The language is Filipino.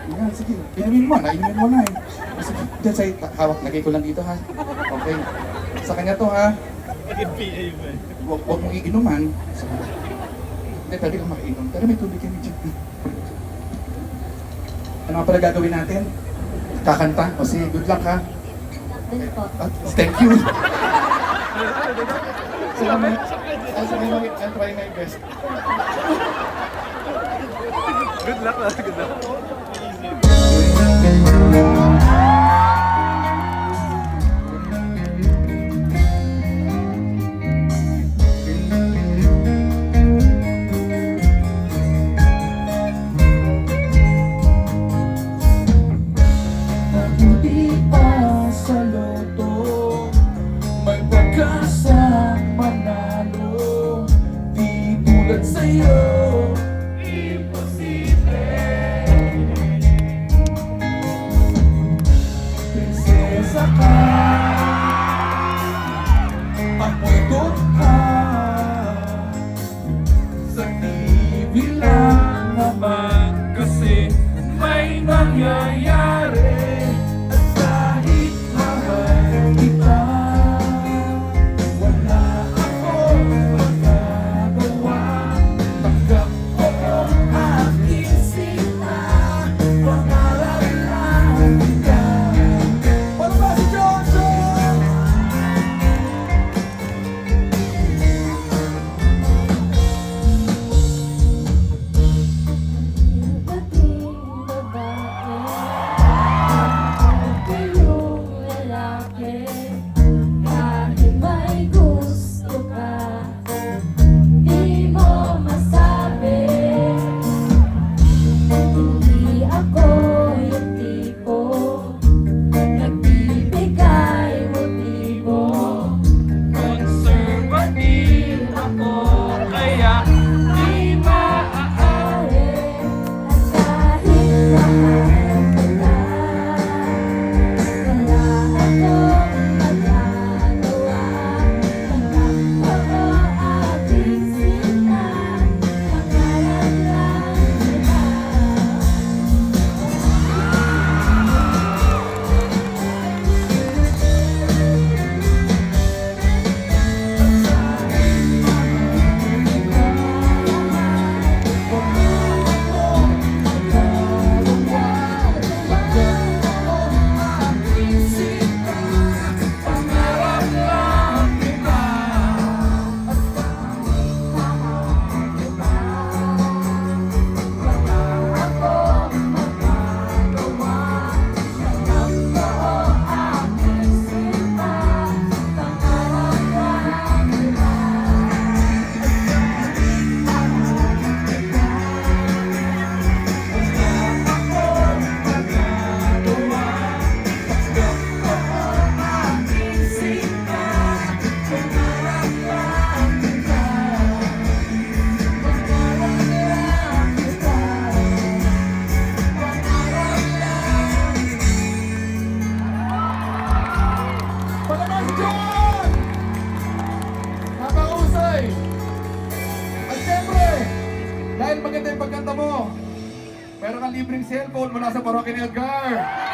Yan, sige. Inumin mo na eh. Sige, dyan sa'yo, hawak, lagay ko lang dito ha. Okay. Sa kanya to ha. Huwag mong iinuman. Hindi, pwede kang makainom. Pero may tubig kami dyan. Ano nga pala gagawin natin? Kakanta? O sige, good luck ha. Dali po. Thank you. Salamat. I'll try my best. Good luck lah, good luck. Mabuti pa sa loto, may pagkasang manalo. Di tulad sa'yo, imposible. Prinsesa ka, ako'y dukha. Sa TV lang naman kasi may nangyayari. At kahit mahal kita, wala akong magagawa. Tanggap ko ang aking sinta, pangarap lang ka. Wala ba si Jojo? Dating babae, ako yung lalaki. Kahit may gusto ka, di mo masabi. Hindi ako yung tipo nagbibigay motibo. Conservative ako, kaya di maaari. At kahit mahal ka na, wala akong magagawa. Tanggap ko aking sinta, pangarap lang kita. Palaman si John! Napakahusay! At siyempre, dahil maganda yung pagkanta mo, meron kang libreng cellphone mula sa Parokya ni Edgar.